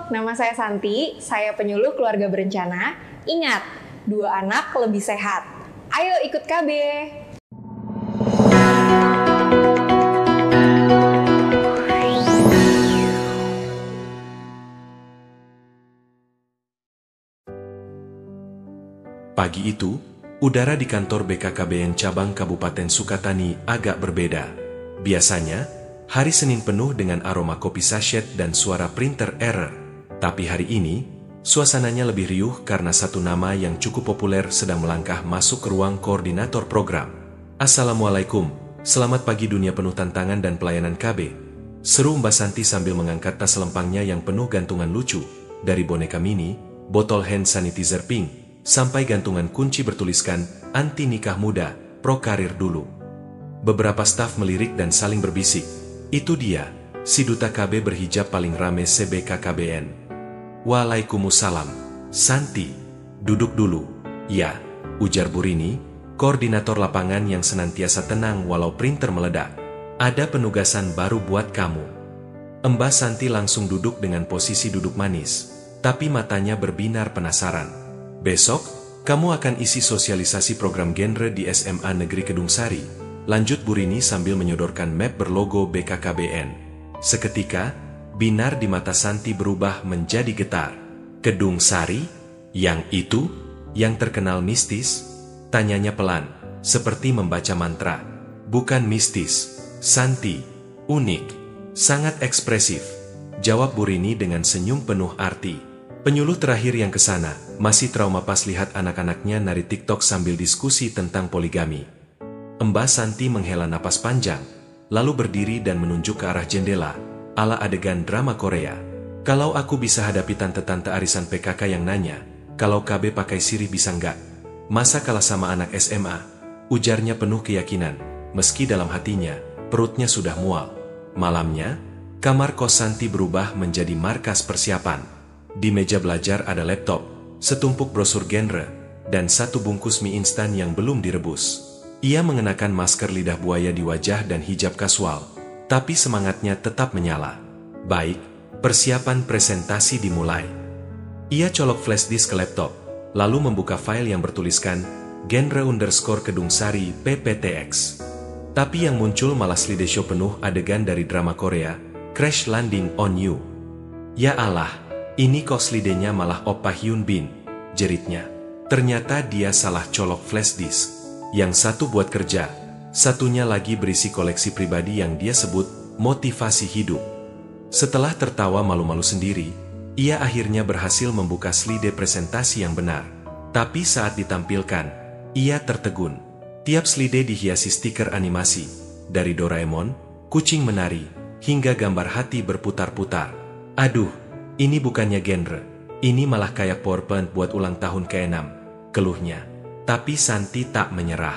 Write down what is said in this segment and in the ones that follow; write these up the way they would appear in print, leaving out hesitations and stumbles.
nama saya Santi, saya penyuluh keluarga berencana. Ingat, 2 anak lebih sehat. Ayo ikut KB! Pagi itu, udara di kantor BKKBN cabang Kabupaten Sukatani agak berbeda. Biasanya, hari Senin penuh dengan aroma kopi sachet dan suara printer error. Tapi hari ini, suasananya lebih riuh karena satu nama yang cukup populer sedang melangkah masuk ke ruang koordinator program. Assalamualaikum, selamat pagi dunia penuh tantangan dan pelayanan KB. Seru Mbak Santi sambil mengangkat tas lempangnya yang penuh gantungan lucu, dari boneka mini, botol hand sanitizer pink, sampai gantungan kunci bertuliskan, anti nikah muda, pro karir dulu. Beberapa staf melirik dan saling berbisik. Itu dia, si duta KB berhijab paling rame se-BKKBN. Waalaikumsalam, Santi, duduk dulu. Ya, ujar Bu Rini, koordinator lapangan yang senantiasa tenang walau printer meledak. Ada penugasan baru buat kamu. Mbak Santi langsung duduk dengan posisi duduk manis, tapi matanya berbinar penasaran. Besok, kamu akan isi sosialisasi program genre di SMA Negeri Kedung Sari. Lanjut Bu Rini sambil menyodorkan map berlogo BKKBN. Seketika, binar di mata Santi berubah menjadi getar. Kedung Sari? Yang itu? Yang terkenal mistis? Tanyanya pelan, seperti membaca mantra. Bukan mistis, Santi. Unik. Sangat ekspresif. Jawab Bu Rini dengan senyum penuh arti. Penyuluh terakhir yang kesana, masih trauma pas lihat anak-anaknya nari TikTok sambil diskusi tentang poligami. Mbak Santi menghela napas panjang, lalu berdiri dan menunjuk ke arah jendela, ala adegan drama Korea. Kalau aku bisa hadapi tante-tante arisan PKK yang nanya, kalau KB pakai sirih bisa nggak? Masa kalah sama anak SMA? Ujarnya penuh keyakinan, meski dalam hatinya, perutnya sudah mual. Malamnya, kamar kos Santi berubah menjadi markas persiapan. Di meja belajar ada laptop, setumpuk brosur genre, dan satu bungkus mie instan yang belum direbus. Ia mengenakan masker lidah buaya di wajah dan hijab kasual, tapi semangatnya tetap menyala. Baik, persiapan presentasi dimulai. Ia colok flash disk ke laptop, lalu membuka file yang bertuliskan genre_Kedung Sari PPTX. Tapi yang muncul malah slideshow penuh adegan dari drama Korea, Crash Landing on You. Ya Allah! Ini kok slidenya malah Oppa Hyun Bin, jeritnya. Ternyata dia salah colok flash disk. Yang satu buat kerja, satunya lagi berisi koleksi pribadi yang dia sebut motivasi hidup. Setelah tertawa malu-malu sendiri, ia akhirnya berhasil membuka slide presentasi yang benar. Tapi saat ditampilkan, ia tertegun. Tiap slide dihiasi stiker animasi, dari Doraemon, kucing menari, hingga gambar hati berputar-putar. Aduh! Ini bukannya genre, ini malah kayak PowerPoint buat ulang tahun ke-6, keluhnya. Tapi Santi tak menyerah.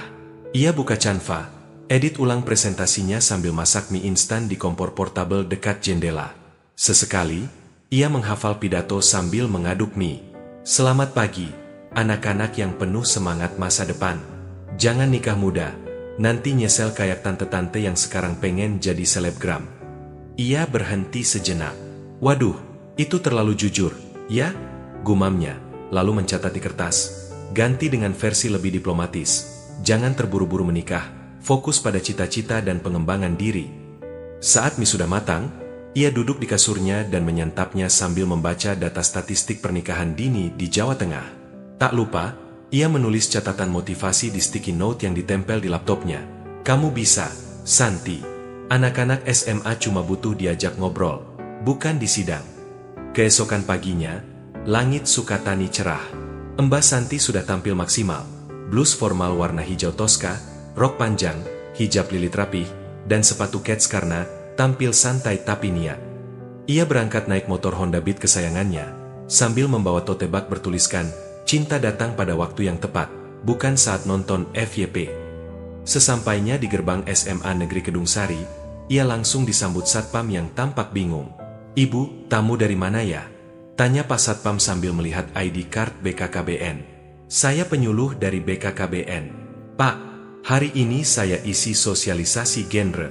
Ia buka Canva, edit ulang presentasinya sambil masak mie instan di kompor portabel dekat jendela. Sesekali, ia menghafal pidato sambil mengaduk mie. Selamat pagi, anak-anak yang penuh semangat masa depan. Jangan nikah muda, nanti nyesel kayak tante-tante yang sekarang pengen jadi selebgram. Ia berhenti sejenak. Waduh, itu terlalu jujur, ya? Gumamnya, lalu mencatat di kertas. Ganti dengan versi lebih diplomatis. Jangan terburu-buru menikah, fokus pada cita-cita dan pengembangan diri. Saat mie sudah matang, ia duduk di kasurnya dan menyantapnya sambil membaca data statistik pernikahan dini di Jawa Tengah. Tak lupa, ia menulis catatan motivasi di sticky note yang ditempel di laptopnya. Kamu bisa, Santi. Anak-anak SMA cuma butuh diajak ngobrol, bukan disidang. Keesokan paginya, langit Sukatani cerah. Mbak Santi sudah tampil maksimal. Blus formal warna hijau toska, rok panjang, hijab lilit rapih, dan sepatu kets karena tampil santai tapi niat. Ia berangkat naik motor Honda Beat kesayangannya, sambil membawa tote bag bertuliskan, cinta datang pada waktu yang tepat, bukan saat nonton FYP. Sesampainya di gerbang SMA Negeri Kedung Sari, ia langsung disambut satpam yang tampak bingung. Ibu, tamu dari mana ya? Tanya Pak Satpam sambil melihat ID card BKKBN. Saya penyuluh dari BKKBN. Pak, hari ini saya isi sosialisasi genre.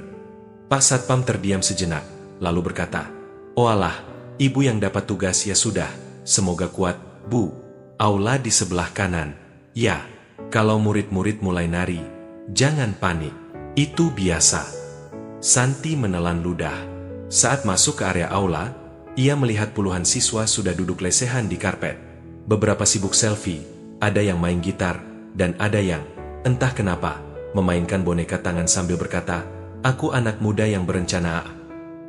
Pak Satpam terdiam sejenak, lalu berkata, "Oh alah, ibu yang dapat tugas ya sudah, semoga kuat, Bu. Aula di sebelah kanan. Ya, kalau murid-murid mulai nari, jangan panik, itu biasa. Santi menelan ludah. Saat masuk ke area aula, ia melihat puluhan siswa sudah duduk lesehan di karpet. Beberapa sibuk selfie, ada yang main gitar, dan ada yang, entah kenapa, memainkan boneka tangan sambil berkata, "Aku anak muda yang berencana."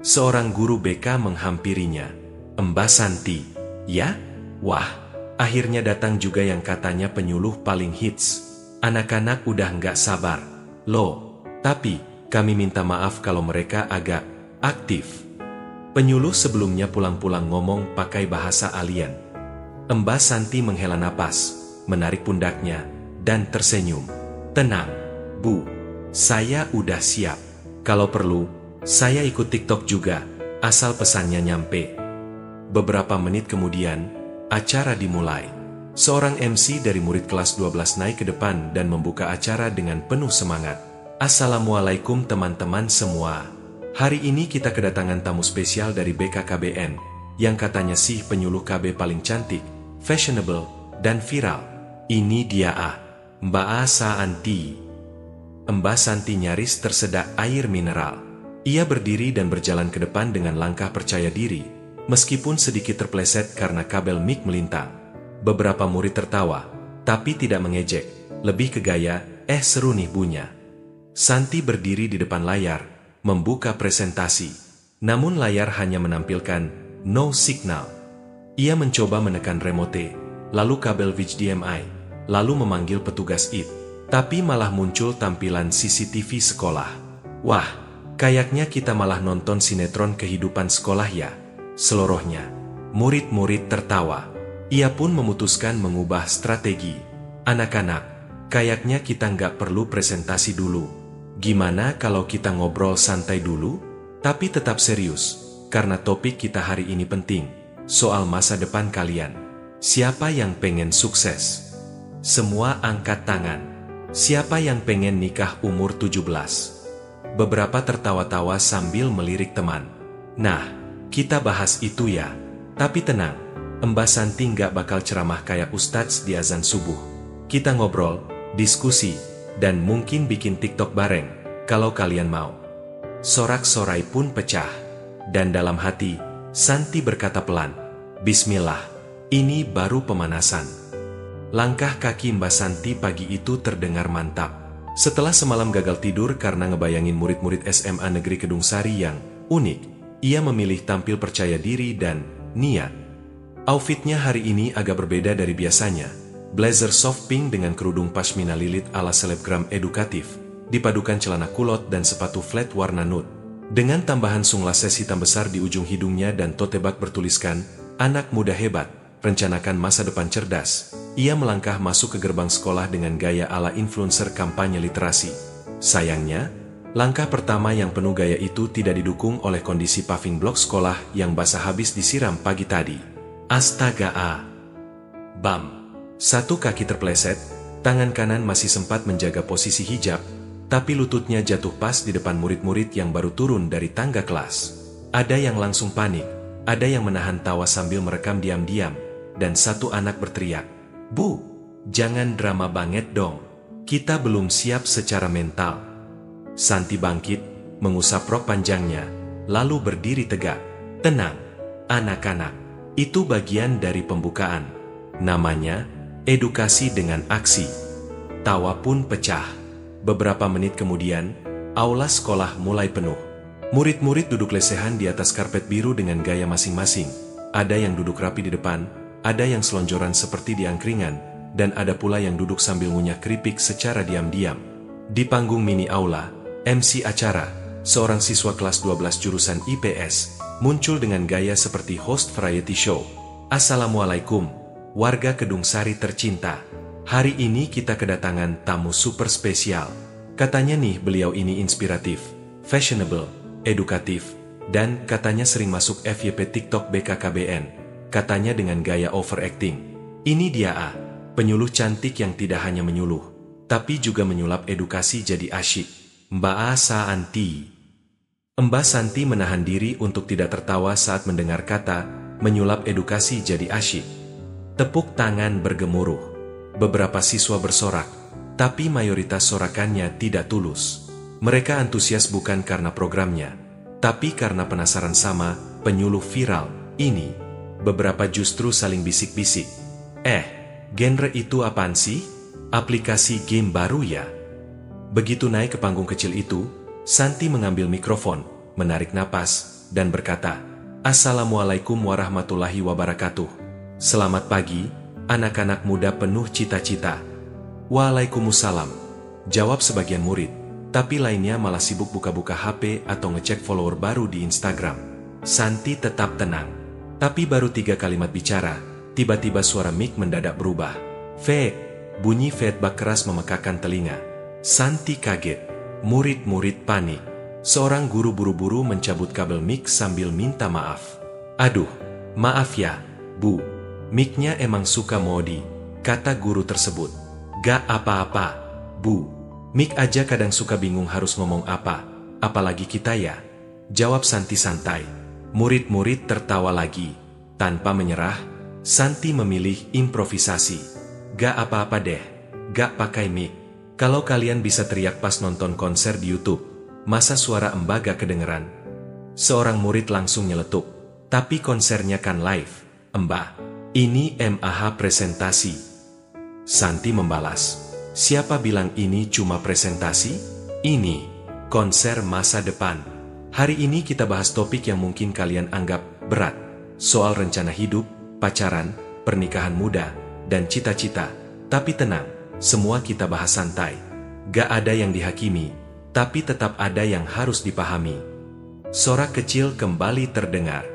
Seorang guru BK menghampirinya. "Mbak Santi, ya? Wah, akhirnya datang juga yang katanya penyuluh paling hits. Anak-anak udah nggak sabar. Loh, tapi kami minta maaf kalau mereka agak aktif." Penyuluh sebelumnya pulang-pulang ngomong pakai bahasa alien. Mbak Santi menghela napas, menarik pundaknya, dan tersenyum. "Tenang, Bu, saya udah siap. Kalau perlu, saya ikut TikTok juga, asal pesannya nyampe." Beberapa menit kemudian, acara dimulai. Seorang MC dari murid kelas 12 naik ke depan dan membuka acara dengan penuh semangat. "Assalamualaikum teman-teman semua. Hari ini kita kedatangan tamu spesial dari BKKBN, yang katanya sih penyuluh KB paling cantik, fashionable, dan viral. Ini dia Mbak Santi." Mbak Santi nyaris tersedak air mineral. Ia berdiri dan berjalan ke depan dengan langkah percaya diri, meskipun sedikit terpleset karena kabel mic melintang. Beberapa murid tertawa, tapi tidak mengejek, lebih ke gaya, seru nih bunya. Santi berdiri di depan layar, membuka presentasi. Namun layar hanya menampilkan no signal. Ia mencoba menekan remote, lalu kabel HDMI, lalu memanggil petugas IT. Tapi malah muncul tampilan CCTV sekolah. "Wah, kayaknya kita malah nonton sinetron kehidupan sekolah ya." Seluruhnya, murid-murid tertawa. Ia pun memutuskan mengubah strategi. "Anak-anak, kayaknya kita nggak perlu presentasi dulu. Gimana kalau kita ngobrol santai dulu? Tapi tetap serius, karena topik kita hari ini penting, soal masa depan kalian. Siapa yang pengen sukses?" Semua angkat tangan. "Siapa yang pengen nikah umur 17? Beberapa tertawa-tawa sambil melirik teman. "Nah, kita bahas itu ya. Tapi tenang, Mbak Santi nggak bakal ceramah kayak Ustadz di azan subuh. Kita ngobrol, diskusi, dan mungkin bikin TikTok bareng, kalau kalian mau." Sorak-sorai pun pecah. Dan dalam hati, Santi berkata pelan, "Bismillah, ini baru pemanasan." Langkah kaki Mbak Santi pagi itu terdengar mantap. Setelah semalam gagal tidur karena ngebayangin murid-murid SMA Negeri Kedung Sari yang unik, ia memilih tampil percaya diri dan niat. Outfitnya hari ini agak berbeda dari biasanya. Blazer soft pink dengan kerudung pashmina lilit ala selebgram edukatif, dipadukan celana kulot dan sepatu flat warna nude. Dengan tambahan sunglasses hitam besar di ujung hidungnya dan tote bag bertuliskan, "Anak muda hebat, rencanakan masa depan cerdas." Ia melangkah masuk ke gerbang sekolah dengan gaya ala influencer kampanye literasi. Sayangnya, langkah pertama yang penuh gaya itu tidak didukung oleh kondisi paving blok sekolah yang basah habis disiram pagi tadi. Astaga Bam! Satu kaki terpleset, tangan kanan masih sempat menjaga posisi hijab, tapi lututnya jatuh pas di depan murid-murid yang baru turun dari tangga kelas. Ada yang langsung panik, ada yang menahan tawa sambil merekam diam-diam, dan satu anak berteriak, "Bu, jangan drama banget dong. Kita belum siap secara mental." Santi bangkit, mengusap rok panjangnya, lalu berdiri tegak. "Tenang, anak-anak. Itu bagian dari pembukaan. Namanya, edukasi dengan aksi." Tawa pun pecah. Beberapa menit kemudian, aula sekolah mulai penuh. Murid-murid duduk lesehan di atas karpet biru dengan gaya masing-masing. Ada yang duduk rapi di depan, ada yang selonjoran seperti di angkringan, dan ada pula yang duduk sambil ngunyah keripik secara diam-diam. Di panggung mini aula, MC acara, seorang siswa kelas 12 jurusan IPS, muncul dengan gaya seperti host variety show. "Assalamualaikum, warga Kedung Sari tercinta. Hari ini kita kedatangan tamu super spesial. Katanya nih beliau ini inspiratif, fashionable, edukatif, dan katanya sering masuk FYP TikTok BKKBN. Katanya dengan gaya overacting. Ini dia penyuluh cantik yang tidak hanya menyuluh, tapi juga menyulap edukasi jadi asyik. Mbak Santi." Mbak Santi menahan diri untuk tidak tertawa saat mendengar kata, menyulap edukasi jadi asyik. Tepuk tangan bergemuruh. Beberapa siswa bersorak, tapi mayoritas sorakannya tidak tulus. Mereka antusias bukan karena programnya, tapi karena penasaran sama penyuluh viral ini. Beberapa justru saling bisik-bisik. Genre itu apaan sih? Aplikasi game baru ya? Begitu naik ke panggung kecil itu, Santi mengambil mikrofon, menarik napas, dan berkata, "Assalamualaikum warahmatullahi wabarakatuh. Selamat pagi, anak-anak muda penuh cita-cita." "Waalaikumsalam," jawab sebagian murid, tapi lainnya malah sibuk buka-buka HP atau ngecek follower baru di Instagram. Santi tetap tenang, tapi baru 3 kalimat bicara, tiba-tiba suara mic mendadak berubah. Bunyi feedback keras memekakan telinga. Santi kaget, murid-murid panik. Seorang guru buru-buru mencabut kabel mic sambil minta maaf. "Aduh, maaf ya, Bu. Mic-nya emang suka modi," kata guru tersebut. "Gak apa-apa, Bu. Mic aja kadang suka bingung harus ngomong apa, apalagi kita ya," jawab Santi santai. Murid-murid tertawa lagi. Tanpa menyerah, Santi memilih improvisasi. "Gak apa-apa deh, gak pakai mic. Kalau kalian bisa teriak pas nonton konser di YouTube, masa suara Mbak gak kedengeran?" Seorang murid langsung nyeletuk, "Tapi konsernya kan live, Mbak. Ini MAH presentasi." Santi membalas, "Siapa bilang ini cuma presentasi? Ini konser masa depan. Hari ini kita bahas topik yang mungkin kalian anggap berat. Soal rencana hidup, pacaran, pernikahan muda, dan cita-cita. Tapi tenang, semua kita bahas santai. Gak ada yang dihakimi, tapi tetap ada yang harus dipahami." Sorak kecil kembali terdengar.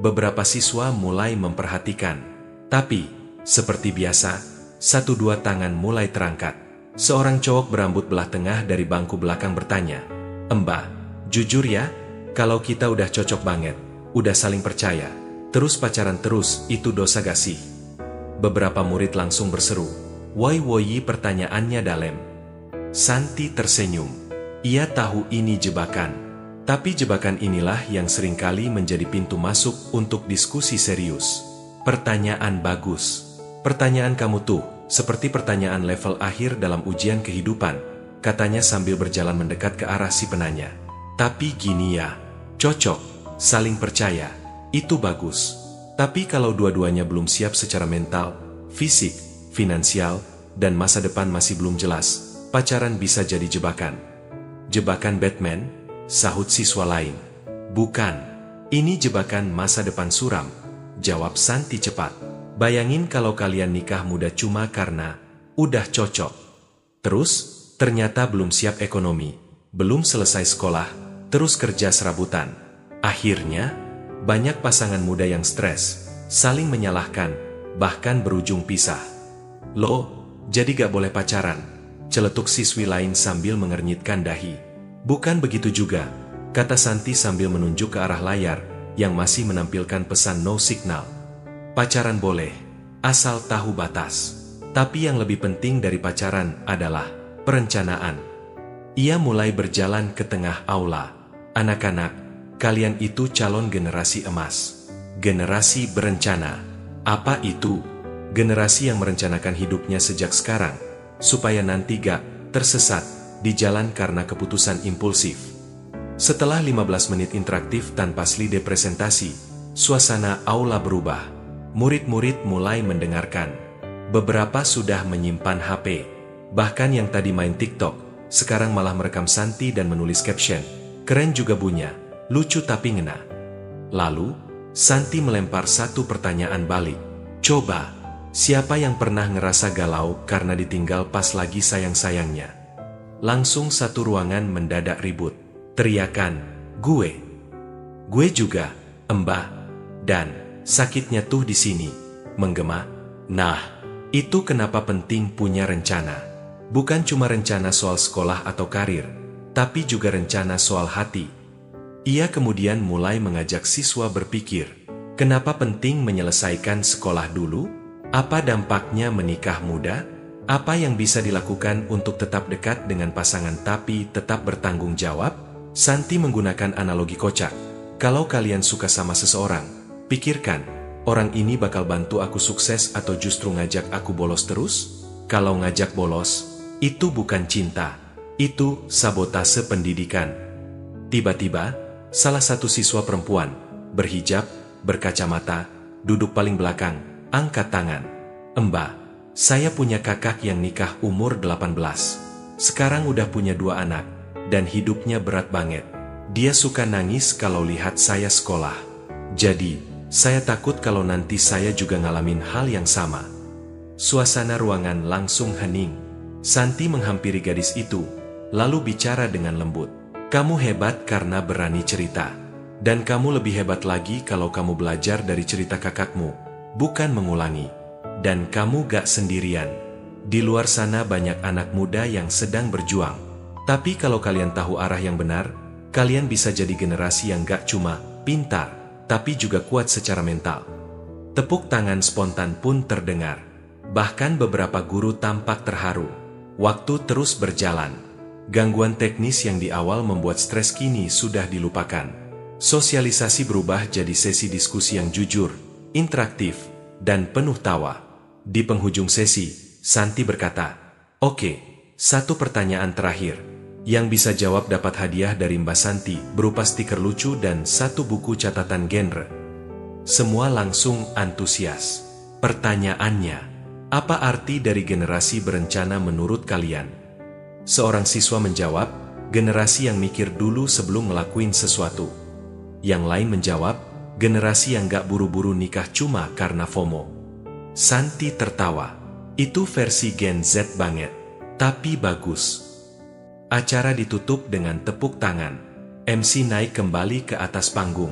Beberapa siswa mulai memperhatikan. Tapi, seperti biasa, 1-2 tangan mulai terangkat. Seorang cowok berambut belah tengah dari bangku belakang bertanya, "Mbak, jujur ya, kalau kita udah cocok banget, udah saling percaya, terus pacaran terus, itu dosa gak sih?" Beberapa murid langsung berseru, "Woi, pertanyaannya dalam." Santi tersenyum. Ia tahu ini jebakan. Tapi jebakan inilah yang seringkali menjadi pintu masuk untuk diskusi serius. "Pertanyaan bagus. Pertanyaan kamu tuh, seperti pertanyaan level akhir dalam ujian kehidupan," katanya sambil berjalan mendekat ke arah si penanya. "Tapi gini ya, cocok, saling percaya, itu bagus. Tapi kalau dua-duanya belum siap secara mental, fisik, finansial, dan masa depan masih belum jelas, pacaran bisa jadi jebakan." "Jebakan Batman?" sahut siswa lain. "Bukan, ini jebakan masa depan suram," jawab Santi cepat. "Bayangin kalau kalian nikah muda cuma karena udah cocok. Terus, ternyata belum siap ekonomi, belum selesai sekolah, terus kerja serabutan. Akhirnya, banyak pasangan muda yang stres, saling menyalahkan, bahkan berujung pisah." "Loh, jadi gak boleh pacaran?" celetuk siswi lain sambil mengernyitkan dahi. "Bukan begitu juga," kata Santi sambil menunjuk ke arah layar yang masih menampilkan pesan no signal. "Pacaran boleh, asal tahu batas. Tapi yang lebih penting dari pacaran adalah perencanaan." Ia mulai berjalan ke tengah aula. "Anak-anak, kalian itu calon generasi emas. Generasi berencana. Apa itu? Generasi yang merencanakan hidupnya sejak sekarang, supaya nanti gak tersesat di jalan karena keputusan impulsif." Setelah 15 menit interaktif tanpa slide presentasi, suasana aula berubah. Murid-murid mulai mendengarkan. Beberapa sudah menyimpan HP. Bahkan yang tadi main TikTok, sekarang malah merekam Santi dan menulis caption, "Keren juga Bunya, lucu tapi ngena." Lalu, Santi melempar satu pertanyaan balik. "Coba, siapa yang pernah ngerasa galau karena ditinggal pas lagi sayang-sayangnya?" Langsung satu ruangan mendadak ribut. Teriakan, "Gue. Gue juga, Mbak. Dan sakitnya tuh di sini," menggema. Nah, itu kenapa penting punya rencana. Bukan cuma rencana soal sekolah atau karir, tapi juga rencana soal hati. Ia kemudian mulai mengajak siswa berpikir, kenapa penting menyelesaikan sekolah dulu? Apa dampaknya menikah muda? Apa yang bisa dilakukan untuk tetap dekat dengan pasangan tapi tetap bertanggung jawab? Santi menggunakan analogi kocak. Kalau kalian suka sama seseorang, pikirkan, orang ini bakal bantu aku sukses atau justru ngajak aku bolos terus? Kalau ngajak bolos, itu bukan cinta, itu sabotase pendidikan. Tiba-tiba, salah satu siswa perempuan, berhijab, berkacamata, duduk paling belakang, angkat tangan. Mbak, saya punya kakak yang nikah umur 18. Sekarang udah punya 2 anak, dan hidupnya berat banget. Dia suka nangis kalau lihat saya sekolah. Jadi, saya takut kalau nanti saya juga ngalamin hal yang sama. Suasana ruangan langsung hening. Santi menghampiri gadis itu, lalu bicara dengan lembut. Kamu hebat karena berani cerita. Dan kamu lebih hebat lagi kalau kamu belajar dari cerita kakakmu, bukan mengulangi. Dan kamu gak sendirian. Di luar sana banyak anak muda yang sedang berjuang. Tapi kalau kalian tahu arah yang benar, kalian bisa jadi generasi yang gak cuma pintar, tapi juga kuat secara mental. Tepuk tangan spontan pun terdengar. Bahkan beberapa guru tampak terharu. Waktu terus berjalan. Gangguan teknis yang di awal membuat stres kini sudah dilupakan. Sosialisasi berubah jadi sesi diskusi yang jujur, interaktif, dan penuh tawa. Di penghujung sesi, Santi berkata, "Oke, satu pertanyaan terakhir. Yang bisa jawab dapat hadiah dari Mbak Santi berupa stiker lucu dan 1 buku catatan genre." Semua langsung antusias. Pertanyaannya, apa arti dari generasi berencana menurut kalian? Seorang siswa menjawab, generasi yang mikir dulu sebelum ngelakuin sesuatu. Yang lain menjawab, generasi yang gak buru-buru nikah cuma karena FOMO. Santi tertawa. Itu versi Gen Z banget, tapi bagus. Acara ditutup dengan tepuk tangan. MC naik kembali ke atas panggung.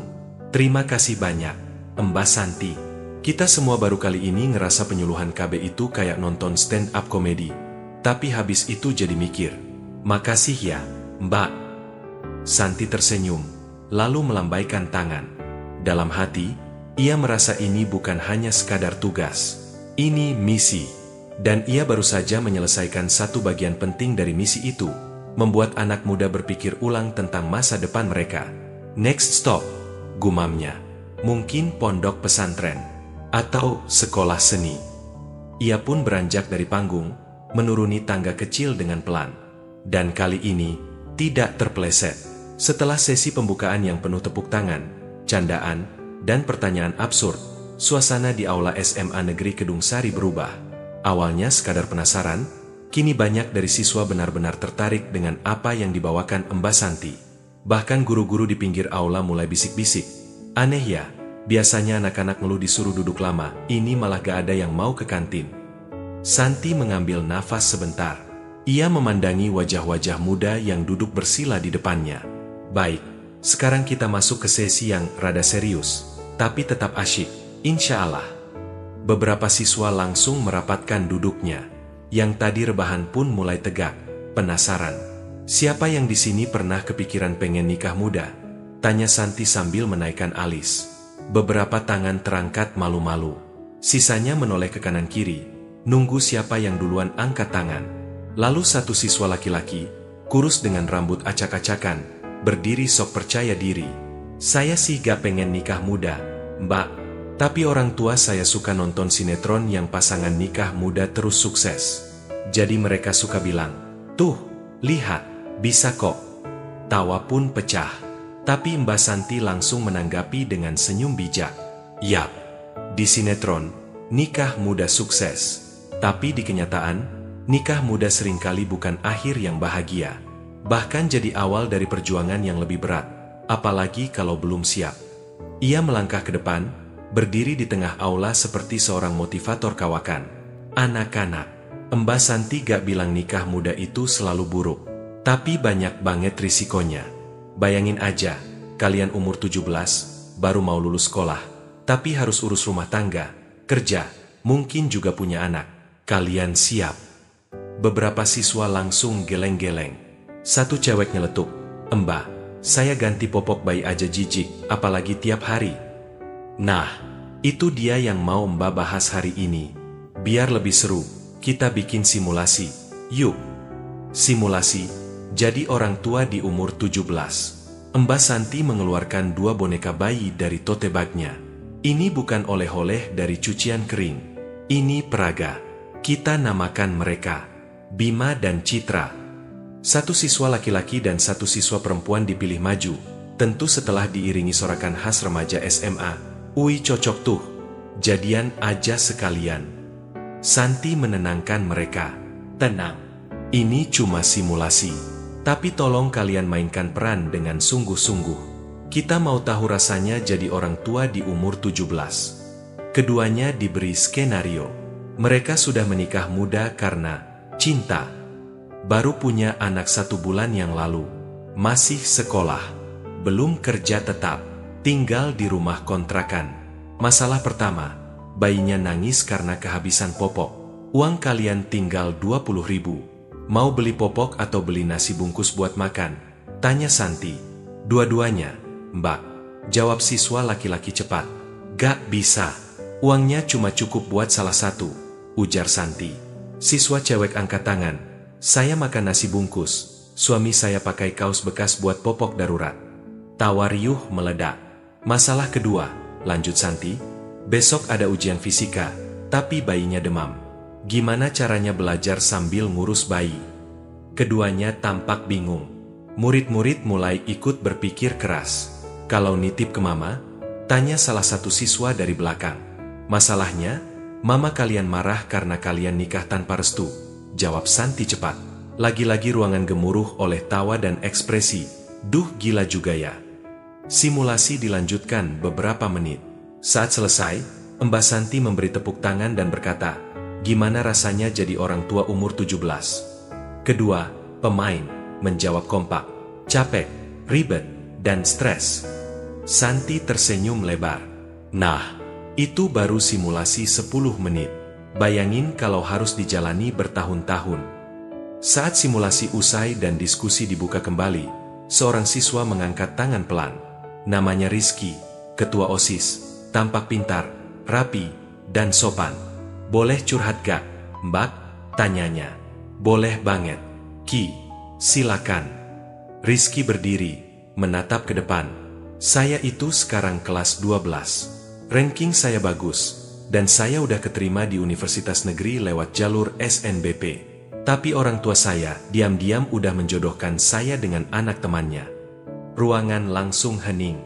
Terima kasih banyak, Mbak Santi. Kita semua baru kali ini ngerasa penyuluhan KB itu kayak nonton stand up komedi. Tapi habis itu jadi mikir. Makasih ya, Mbak. Santi tersenyum, lalu melambaikan tangan. Dalam hati, ia merasa ini bukan hanya sekadar tugas. Ini misi. Dan ia baru saja menyelesaikan satu bagian penting dari misi itu. Membuat anak muda berpikir ulang tentang masa depan mereka. Next stop, gumamnya. Mungkin pondok pesantren. Atau sekolah seni. Ia pun beranjak dari panggung, menuruni tangga kecil dengan pelan. Dan kali ini, tidak terpeleset. Setelah sesi pembukaan yang penuh tepuk tangan, candaan, dan pertanyaan absurd, suasana di aula SMA Negeri Kedung Sari berubah. Awalnya sekadar penasaran, kini banyak dari siswa benar-benar tertarik dengan apa yang dibawakan Mbak Santi. Bahkan guru-guru di pinggir aula mulai bisik-bisik. Aneh ya, biasanya anak-anak ngeluh disuruh duduk lama, ini malah gak ada yang mau ke kantin. Santi mengambil nafas sebentar. Ia memandangi wajah-wajah muda yang duduk bersila di depannya. Baik, sekarang kita masuk ke sesi yang rada serius, tapi tetap asyik, insya Allah. Beberapa siswa langsung merapatkan duduknya. Yang tadi rebahan pun mulai tegak, penasaran. Siapa yang di sini pernah kepikiran pengen nikah muda? Tanya Santi sambil menaikkan alis. Beberapa tangan terangkat malu-malu. Sisanya menoleh ke kanan kiri, nunggu siapa yang duluan angkat tangan. Lalu satu siswa laki-laki, kurus dengan rambut acak-acakan, berdiri sok percaya diri. Saya sih gak pengen nikah muda, Mbak. Tapi orang tua saya suka nonton sinetron yang pasangan nikah muda terus sukses. Jadi mereka suka bilang, tuh, lihat, bisa kok. Tawa pun pecah. Tapi Mbak Santi langsung menanggapi dengan senyum bijak. Yap, di sinetron, nikah muda sukses. Tapi di kenyataan, nikah muda seringkali bukan akhir yang bahagia. Bahkan jadi awal dari perjuangan yang lebih berat. Apalagi kalau belum siap. Ia melangkah ke depan, berdiri di tengah aula seperti seorang motivator kawakan. Anak-anak, Mbak Santi gak bilang nikah muda itu selalu buruk. Tapi banyak banget risikonya. Bayangin aja, kalian umur 17, baru mau lulus sekolah. Tapi harus urus rumah tangga, kerja, mungkin juga punya anak. Kalian siap? Beberapa siswa langsung geleng-geleng. Satu cewek nyeletuk, Mbak, saya ganti popok bayi aja jijik, apalagi tiap hari. Nah, itu dia yang mau Mbak bahas hari ini. Biar lebih seru, kita bikin simulasi. Yuk. Simulasi, jadi orang tua di umur 17. Mbak Santi mengeluarkan 2 boneka bayi dari tote bagnya. Ini bukan oleh-oleh dari cucian kering. Ini peraga. Kita namakan mereka Bima dan Citra. 1 siswa laki-laki dan 1 siswa perempuan dipilih maju, tentu setelah diiringi sorakan khas remaja SMA. Ui cocok tuh, jadian aja sekalian. Santi menenangkan mereka. Tenang, ini cuma simulasi. Tapi tolong kalian mainkan peran dengan sungguh-sungguh. Kita mau tahu rasanya jadi orang tua di umur 17. Keduanya diberi skenario. Mereka sudah menikah muda karena cinta. Baru punya anak 1 bulan yang lalu. Masih sekolah. Belum kerja tetap. Tinggal di rumah kontrakan. Masalah pertama, bayinya nangis karena kehabisan popok. Uang kalian tinggal 20.000. Mau beli popok atau beli nasi bungkus buat makan? Tanya Santi. Dua-duanya, Mbak. Jawab siswa laki-laki cepat. Gak bisa. Uangnya cuma cukup buat salah satu, ujar Santi. Siswa cewek angkat tangan. Saya makan nasi bungkus. Suami saya pakai kaos bekas buat popok darurat. Tawa riuh meledak. Masalah kedua, lanjut Santi. Besok ada ujian fisika, tapi bayinya demam. Gimana caranya belajar sambil ngurus bayi? Keduanya tampak bingung. Murid-murid mulai ikut berpikir keras. Kalau nitip ke mama? Tanya salah satu siswa dari belakang. Masalahnya, mama kalian marah karena kalian nikah tanpa restu. Jawab Santi cepat. Lagi-lagi ruangan gemuruh oleh tawa dan ekspresi. Duh gila juga ya. Simulasi dilanjutkan beberapa menit. Saat selesai, Mbak Santi memberi tepuk tangan dan berkata, gimana rasanya jadi orang tua umur 17? Kedua pemain menjawab kompak. Capek, ribet, dan stres. Santi tersenyum lebar. Nah, itu baru simulasi 10 menit. Bayangin kalau harus dijalani bertahun-tahun. Saat simulasi usai dan diskusi dibuka kembali, seorang siswa mengangkat tangan pelan. Namanya Rizky, ketua OSIS, tampak pintar, rapi, dan sopan. Boleh curhat gak, Mbak? Tanyanya. Boleh banget. Ki, silakan. Rizky berdiri, menatap ke depan. Saya itu sekarang kelas 12. Ranking saya bagus, dan saya udah keterima di universitas negeri lewat jalur SNBP. Tapi orang tua saya diam-diam udah menjodohkan saya dengan anak temannya. Ruangan langsung hening.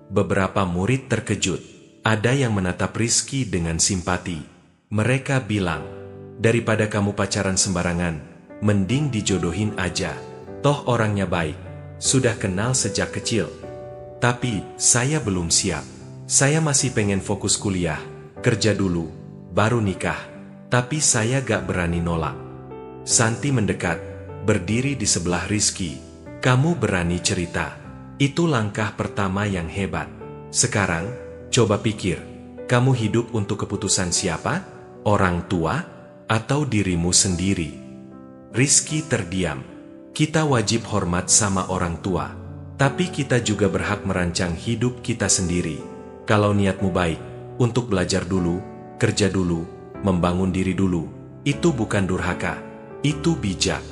Beberapa murid terkejut. Ada yang menatap Rizky dengan simpati. Mereka bilang, daripada kamu pacaran sembarangan, mending dijodohin aja. Toh orangnya baik, sudah kenal sejak kecil. Tapi, saya belum siap. Saya masih pengen fokus kuliah, kerja dulu, baru nikah. Tapi saya gak berani nolak. Santi mendekat, berdiri di sebelah Rizky. Kamu berani cerita. Itu langkah pertama yang hebat. Sekarang, coba pikir, kamu hidup untuk keputusan siapa? Orang tua, atau dirimu sendiri? Rizky terdiam. Kita wajib hormat sama orang tua, tapi kita juga berhak merancang hidup kita sendiri. Kalau niatmu baik, untuk belajar dulu, kerja dulu, membangun diri dulu, itu bukan durhaka, itu bijak.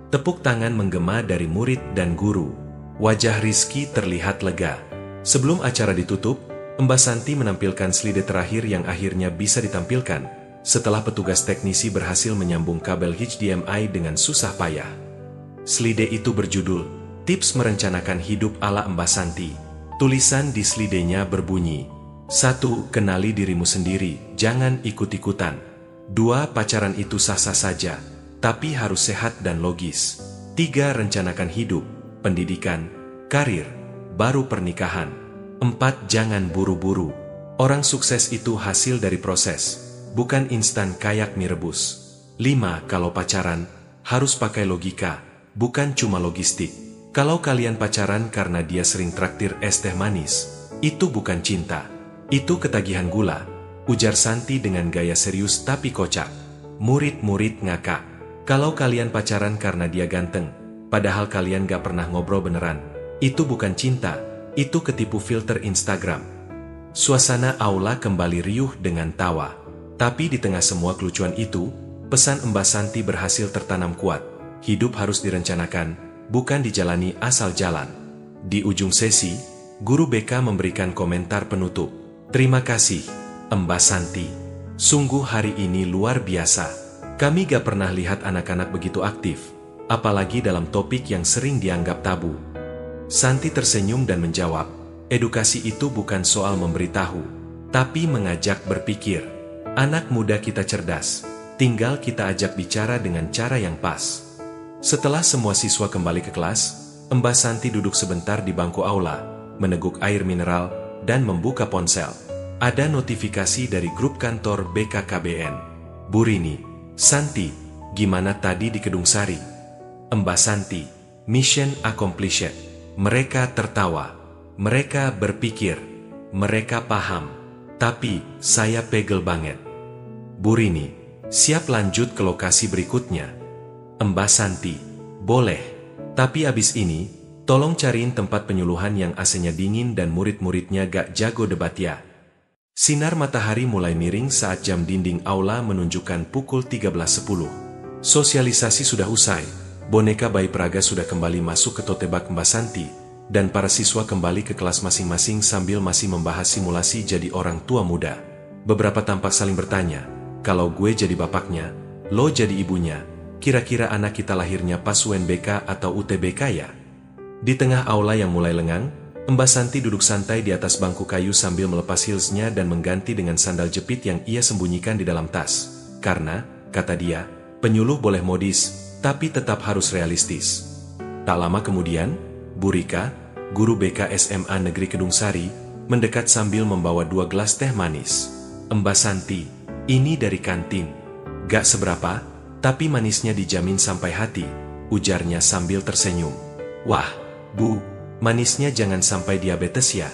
Tepuk tangan menggema dari murid dan guru. Wajah Rizky terlihat lega. Sebelum acara ditutup, Mbak Santi menampilkan slide terakhir yang akhirnya bisa ditampilkan setelah petugas teknisi berhasil menyambung kabel HDMI dengan susah payah. Slide itu berjudul, Tips Merencanakan Hidup ala Mbak Santi. Tulisan di slidenya berbunyi, 1. Kenali dirimu sendiri, jangan ikut-ikutan. 2. Pacaran itu sah-sah saja, tapi harus sehat dan logis. 3. Rencanakan hidup, pendidikan, karir, baru pernikahan. 4. Jangan buru-buru. Orang sukses itu hasil dari proses, bukan instan kayak mie rebus. 5. Kalau pacaran, harus pakai logika, bukan cuma logistik. Kalau kalian pacaran karena dia sering traktir es teh manis, itu bukan cinta, itu ketagihan gula, ujar Santi dengan gaya serius tapi kocak. Murid-murid ngakak. Kalau kalian pacaran karena dia ganteng, padahal kalian gak pernah ngobrol beneran, itu bukan cinta, itu ketipu filter Instagram. Suasana aula kembali riuh dengan tawa. Tapi di tengah semua kelucuan itu, pesan Mbak Santi berhasil tertanam kuat. Hidup harus direncanakan, bukan dijalani asal jalan. Di ujung sesi, guru BK memberikan komentar penutup. Terima kasih, Mbak Santi. Sungguh hari ini luar biasa. Kami gak pernah lihat anak-anak begitu aktif, apalagi dalam topik yang sering dianggap tabu. Santi tersenyum dan menjawab, edukasi itu bukan soal memberitahu, tapi mengajak berpikir. Anak muda kita cerdas, tinggal kita ajak bicara dengan cara yang pas. Setelah semua siswa kembali ke kelas, Mbak Santi duduk sebentar di bangku aula, meneguk air mineral, dan membuka ponsel. Ada notifikasi dari grup kantor BKKBN. Bu Rini, Santi, gimana tadi di Kedung Sari? Mbak Santi, mission accomplished. Mereka tertawa. Mereka berpikir. Mereka paham. Tapi, saya pegel banget. Bu Rini, siap lanjut ke lokasi berikutnya? Mbak Santi, boleh. Tapi abis ini, tolong cariin tempat penyuluhan yang AC-nya dingin dan murid-muridnya gak jago debat ya. Sinar matahari mulai miring saat jam dinding aula menunjukkan pukul 13.10. Sosialisasi sudah usai, boneka bayi peraga sudah kembali masuk ke tote bag Mbak Santi, dan para siswa kembali ke kelas masing-masing sambil masih membahas simulasi jadi orang tua muda. Beberapa tampak saling bertanya, kalau gue jadi bapaknya, lo jadi ibunya, kira-kira anak kita lahirnya pas UNBK atau UTBK ya? Di tengah aula yang mulai lengang, Mbak Santi duduk santai di atas bangku kayu sambil melepas heelsnya dan mengganti dengan sandal jepit yang ia sembunyikan di dalam tas. Karena, kata dia, penyuluh boleh modis, tapi tetap harus realistis. Tak lama kemudian, Bu Rika, guru BK SMA Negeri Kedung Sari, mendekat sambil membawa 2 gelas teh manis. Mbak Santi, ini dari kantin. Gak seberapa, tapi manisnya dijamin sampai hati, ujarnya sambil tersenyum. Wah, Bu, manisnya jangan sampai diabetes ya,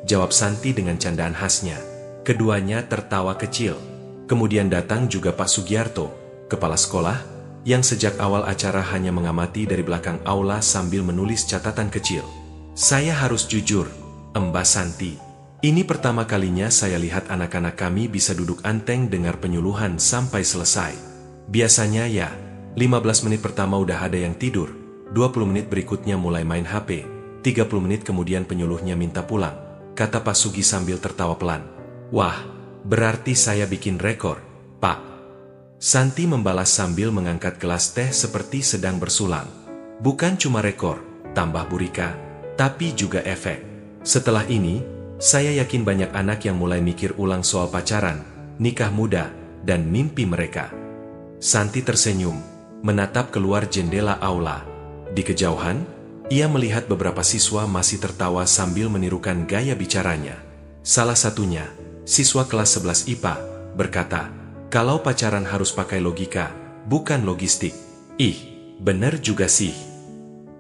jawab Santi dengan candaan khasnya. Keduanya tertawa kecil. Kemudian datang juga Pak Sugiarto, kepala sekolah, yang sejak awal acara hanya mengamati dari belakang aula sambil menulis catatan kecil. Saya harus jujur, Mbak Santi. Ini pertama kalinya saya lihat anak-anak kami bisa duduk anteng dengar penyuluhan sampai selesai. Biasanya ya, 15 menit pertama udah ada yang tidur, 20 menit berikutnya mulai main HP, 30 menit kemudian penyuluhnya minta pulang, kata Pak Sugi sambil tertawa pelan. Wah, berarti saya bikin rekor, Pak. Santi membalas sambil mengangkat gelas teh seperti sedang bersulang. Bukan cuma rekor, tambah Bu Rika, tapi juga efek. Setelah ini, saya yakin banyak anak yang mulai mikir ulang soal pacaran, nikah muda, dan mimpi mereka. Santi tersenyum, menatap keluar jendela aula. Di kejauhan, ia melihat beberapa siswa masih tertawa sambil menirukan gaya bicaranya. Salah satunya, siswa kelas 11 IPA, berkata, kalau pacaran harus pakai logika, bukan logistik. Ih, bener juga sih.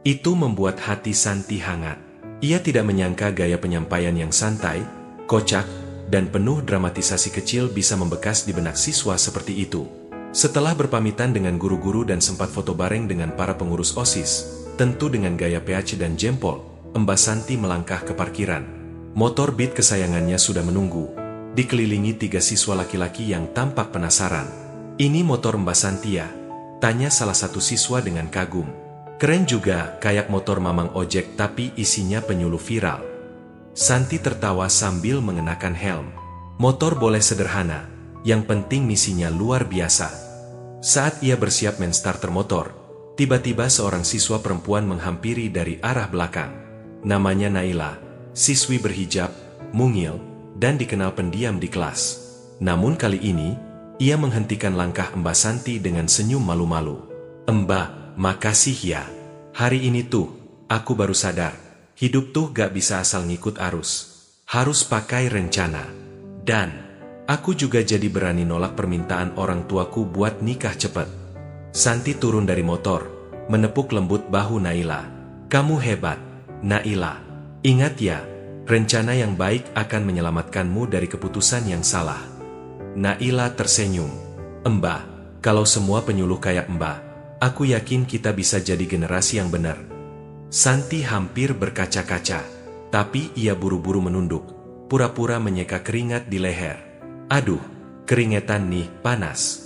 Itu membuat hati Santi hangat. Ia tidak menyangka gaya penyampaian yang santai, kocak, dan penuh dramatisasi kecil bisa membekas di benak siswa seperti itu. Setelah berpamitan dengan guru-guru dan sempat foto bareng dengan para pengurus OSIS, tentu dengan gaya PH dan jempol, Mbak Santi melangkah ke parkiran. Motor Beat kesayangannya sudah menunggu, dikelilingi 3 siswa laki-laki yang tampak penasaran. Ini motor Mbak Santi ya? Tanya salah satu siswa dengan kagum. Keren juga, kayak motor mamang ojek tapi isinya penyuluh viral. Santi tertawa sambil mengenakan helm. Motor boleh sederhana, yang penting misinya luar biasa. Saat ia bersiap main starter motor, tiba-tiba seorang siswa perempuan menghampiri dari arah belakang. Namanya Naila, siswi berhijab, mungil, dan dikenal pendiam di kelas. Namun kali ini, ia menghentikan langkah Mbak Santi dengan senyum malu-malu. Mbak, makasih ya. Hari ini tuh, aku baru sadar, hidup tuh gak bisa asal ngikut arus. Harus pakai rencana. Dan aku juga jadi berani nolak permintaan orang tuaku buat nikah cepat. Santi turun dari motor, menepuk lembut bahu Naila. Kamu hebat, Naila. Ingat ya, rencana yang baik akan menyelamatkanmu dari keputusan yang salah. Naila tersenyum. Mbak, kalau semua penyuluh kayak Mbak, aku yakin kita bisa jadi generasi yang benar. Santi hampir berkaca-kaca, tapi ia buru-buru menunduk, pura-pura menyeka keringat di leher. Aduh, keringetan nih, panas.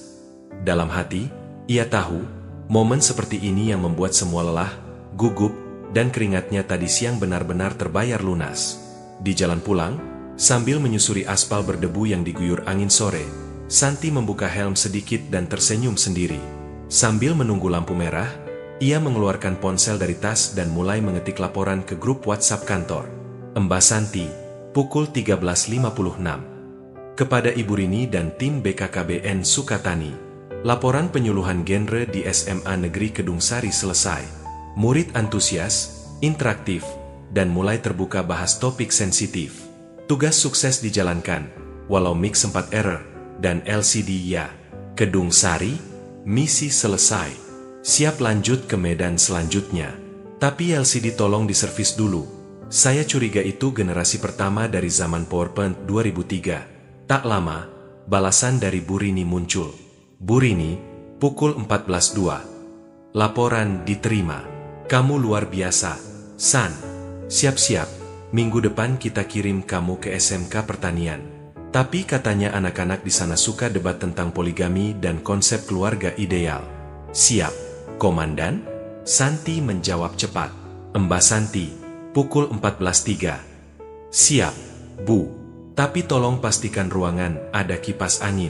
Dalam hati, ia tahu, momen seperti ini yang membuat semua lelah, gugup, dan keringatnya tadi siang benar-benar terbayar lunas. Di jalan pulang, sambil menyusuri aspal berdebu yang diguyur angin sore, Santi membuka helm sedikit dan tersenyum sendiri. Sambil menunggu lampu merah, ia mengeluarkan ponsel dari tas dan mulai mengetik laporan ke grup WhatsApp kantor. Mbak Santi, pukul 13.56. Kepada Ibu Rini dan tim BKKBN Sukatani, laporan penyuluhan genre di SMA Negeri Kedung Sari selesai. Murid antusias, interaktif, dan mulai terbuka bahas topik sensitif. Tugas sukses dijalankan, walau mic sempat error, dan LCD ya. Kedung Sari, misi selesai. Siap lanjut ke medan selanjutnya. Tapi LCD tolong diservis dulu. Saya curiga itu generasi pertama dari zaman PowerPoint 2003. Tak lama, balasan dari Bu Rini muncul. Bu Rini, pukul 14.02. Laporan diterima. Kamu luar biasa, San. Siap-siap, minggu depan kita kirim kamu ke SMK Pertanian. Tapi katanya anak-anak di sana suka debat tentang poligami dan konsep keluarga ideal. Siap, Komandan? Santi menjawab cepat. Mbak Santi, pukul 14.03. Siap, Bu. Tapi tolong pastikan ruangan ada kipas angin.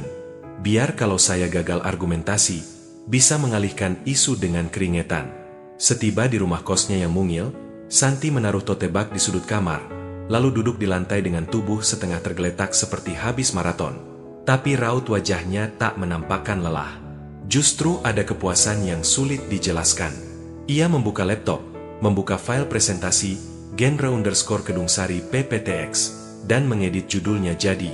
Biar kalau saya gagal argumentasi, bisa mengalihkan isu dengan keringetan. Setiba di rumah kosnya yang mungil, Santi menaruh tote bag di sudut kamar, lalu duduk di lantai dengan tubuh setengah tergeletak seperti habis maraton. Tapi raut wajahnya tak menampakkan lelah. Justru ada kepuasan yang sulit dijelaskan. Ia membuka laptop, membuka file presentasi, genre_Kedung Sari PPTX, dan mengedit judulnya jadi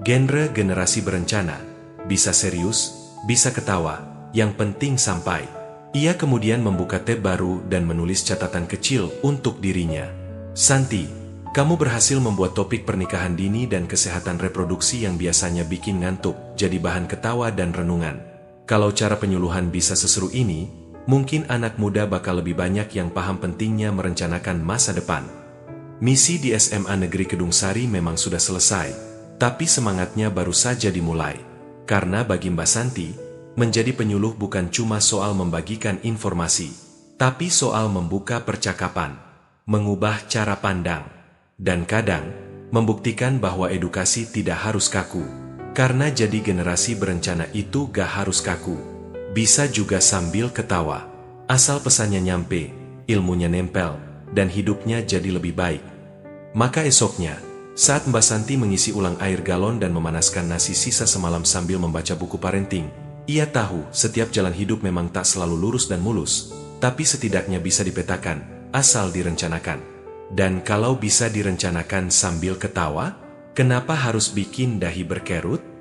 genre generasi berencana. Bisa serius, bisa ketawa, yang penting sampai. Ia kemudian membuka tab baru dan menulis catatan kecil untuk dirinya. Santi, kamu berhasil membuat topik pernikahan dini dan kesehatan reproduksi yang biasanya bikin ngantuk jadi bahan ketawa dan renungan. Kalau cara penyuluhan bisa seseru ini, mungkin anak muda bakal lebih banyak yang paham pentingnya merencanakan masa depan. Misi di SMA Negeri Kedung Sari memang sudah selesai, tapi semangatnya baru saja dimulai. Karena bagi Mbak Santi, menjadi penyuluh bukan cuma soal membagikan informasi, tapi soal membuka percakapan, mengubah cara pandang, dan kadang, membuktikan bahwa edukasi tidak harus kaku. Karena jadi generasi berencana itu gak harus kaku. Bisa juga sambil ketawa. Asal pesannya nyampe, ilmunya nempel, dan hidupnya jadi lebih baik. Maka esoknya, saat Mbak Santi mengisi ulang air galon dan memanaskan nasi sisa semalam sambil membaca buku parenting, ia tahu setiap jalan hidup memang tak selalu lurus dan mulus, tapi setidaknya bisa dipetakan, asal direncanakan. Dan kalau bisa direncanakan sambil ketawa, kenapa harus bikin dahi berkerut?